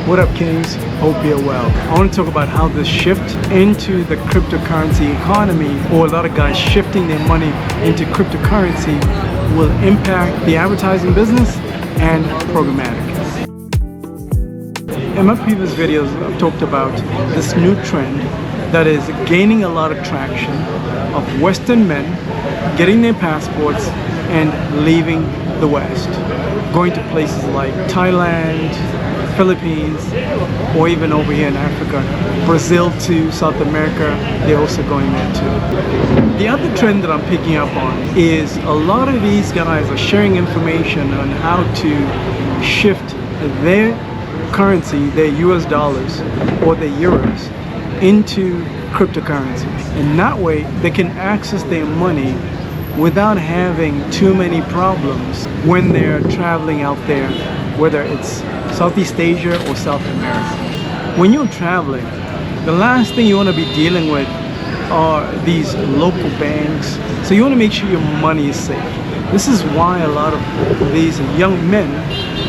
What up, Kings? Hope you're well. I want to talk about how this shift into the cryptocurrency economy, or a lot of guys shifting their money into cryptocurrency, will impact the advertising business and programmatic. In my previous videos, I've talked about this new trend that is gaining a lot of traction of Western men getting their passports and leaving the West, going to places like Thailand, Philippines, or even over here in Africa, Brazil to South America. They're also going there too. The other trend that I'm picking up on is a lot of these guys are sharing information on how to shift their currency, their US dollars or their euros, into cryptocurrency. And that way they can access their money without having too many problems when they're traveling out there, whether it's Southeast Asia or South America. When you're traveling, the last thing you want to be dealing with are these local banks. So you want to make sure your money is safe. This is why a lot of these young men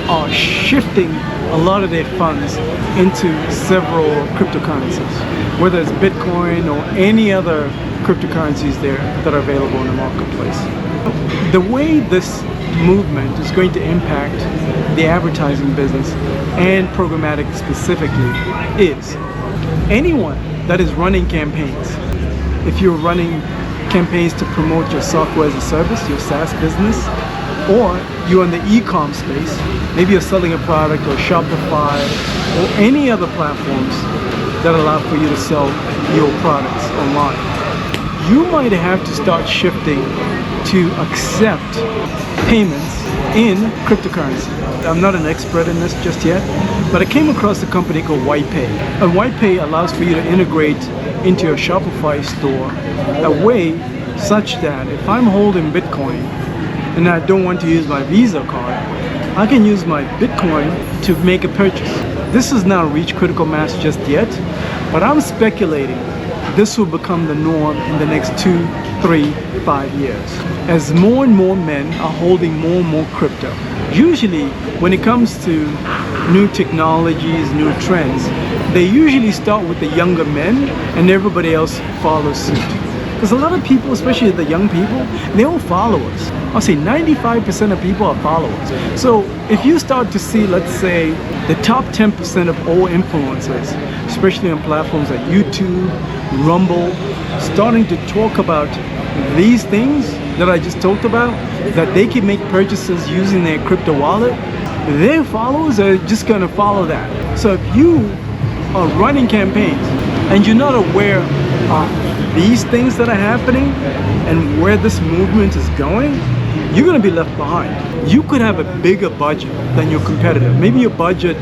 are shifting a lot of their funds into several cryptocurrencies, whether it's Bitcoin or any other cryptocurrencies there that are available in the marketplace. The way this movement is going to impact the advertising business and programmatic specifically is anyone that is running campaigns. If you're running campaigns to promote your software as a service, your SaaS business, or you're in the e-com space, maybe you're selling a product or Shopify or any other platforms that allow for you to sell your products online, you might have to start shifting to accept payments in cryptocurrency. I'm not an expert in this just yet, but I came across a company called WhitePay. And WhitePay allows for you to integrate into your Shopify store a way such that if I'm holding Bitcoin and I don't want to use my Visa card, I can use my Bitcoin to make a purchase. This has not reached critical mass just yet, but I'm speculating this will become the norm in the next 2, 3, 5 years, as more and more men are holding more and more crypto. Usually, when it comes to new technologies, new trends, they usually start with the younger men and everybody else follows suit. Because a lot of people, especially the young people, they all followers. I'll say 95% of people are followers. So if you start to see, let's say, the top 10% of all influencers, especially on platforms like YouTube, Rumble, starting to talk about these things that I just talked about, that they can make purchases using their crypto wallet, their followers are just going to follow that. So if you are running campaigns and you're not aware of these things that are happening and where this movement is going, you're going to be left behind. You could have a bigger budget than your competitor. Maybe your budget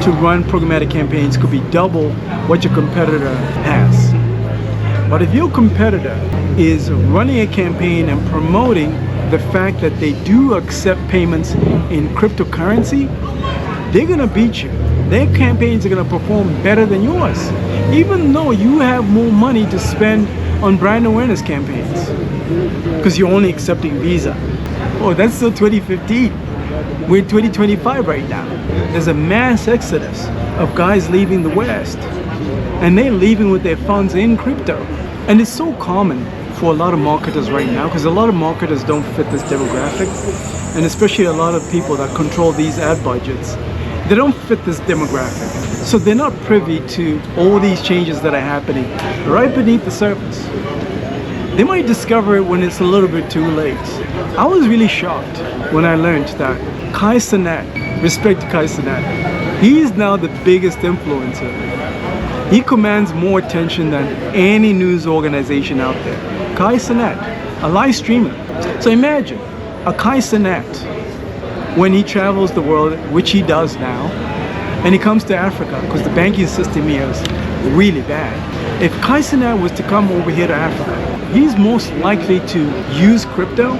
to run programmatic campaigns could be double what your competitor has. But if your competitor is running a campaign and promoting the fact that they do accept payments in cryptocurrency, they're going to beat you. Their campaigns are going to perform better than yours, even though you have more money to spend on brand awareness campaigns because you're only accepting Visa. Oh, that's still 2015. We're in 2025 right now. There's a mass exodus of guys leaving the West, and they're leaving with their funds in crypto. And it's so common for a lot of marketers right now, because a lot of marketers don't fit this demographic, and especially a lot of people that control these ad budgets, they don't fit this demographic. So they're not privy to all these changes that are happening right beneath the surface. They might discover it when it's a little bit too late. I was really shocked when I learned that Kai Cenat, respect to Kai Cenat, he's now the biggest influencer. He commands more attention than any news organization out there. Kai Cenat, a live streamer. So imagine a Kai Cenat when he travels the world, which he does now, and he comes to Africa, because the banking system here is really bad. If Kai Cenat was to come over here to Africa, he's most likely to use crypto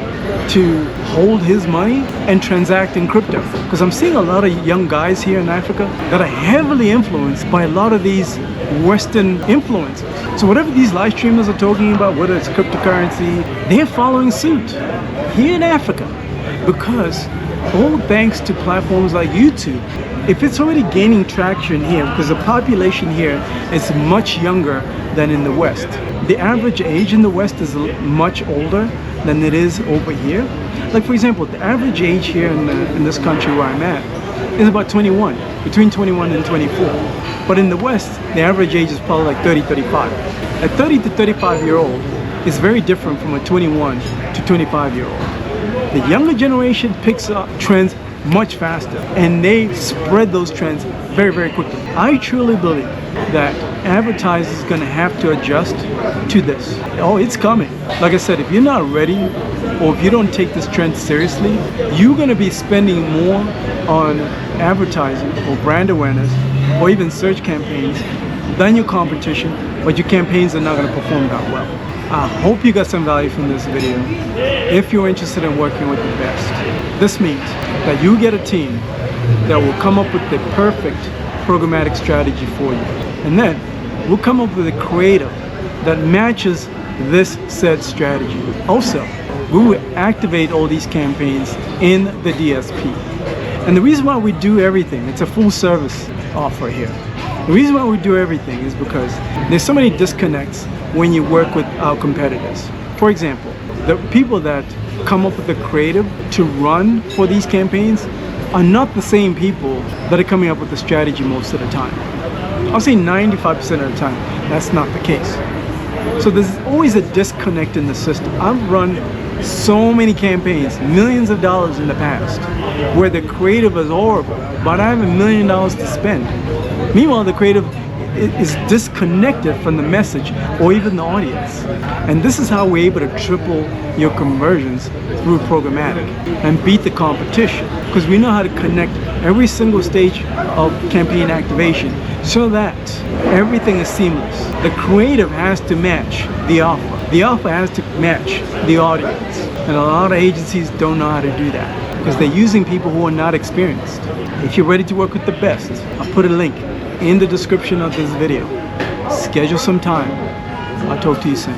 to hold his money and transact in crypto. Because I'm seeing a lot of young guys here in Africa that are heavily influenced by a lot of these Western influencers. So whatever these live streamers are talking about, whether it's cryptocurrency, they're following suit here in Africa, because all thanks to platforms like YouTube, if it's already gaining traction here, because the population here is much younger than in the West. The average age in the West is much older than it is over here. Like for example, the average age here in this country where I'm at is about 21, between 21 and 24. But in the West, the average age is probably like 30, 35. A 30 to 35 year old is very different from a 21 to 25 year old. The younger generation picks up trends much faster, and they spread those trends very, very quickly. I truly believe that advertisers are going to have to adjust to this. Oh, it's coming. Like I said, if you're not ready, or if you don't take this trend seriously, you're going to be spending more on advertising or brand awareness or even search campaigns than your competition, but your campaigns are not going to perform that well. I hope you got some value from this video. If you're interested in working with the best, this means that you get a team that will come up with the perfect programmatic strategy for you. And then we'll come up with a creative that matches this said strategy. Also, we will activate all these campaigns in the DSP. And the reason why we do everything, it's a full service offer here. The reason why we do everything is because there's so many disconnects when you work with our competitors. For example, the people that come up with the creative to run for these campaigns are not the same people that are coming up with the strategy most of the time. I'll say 95% of the time, that's not the case. So there's always a disconnect in the system. I've run so many campaigns, millions of dollars in the past, where the creative is horrible, but I have $1 million to spend. Meanwhile, the creative is disconnected from the message or even the audience. And this is how we're able to triple your conversions through programmatic and beat the competition, because we know how to connect every single stage of campaign activation so that everything is seamless. The creative has to match the offer. The offer has to match the audience. And a lot of agencies don't know how to do that because they're using people who are not experienced. If you're ready to work with the best, I'll put a link in the description of this video. Schedule some time. I'll talk to you soon.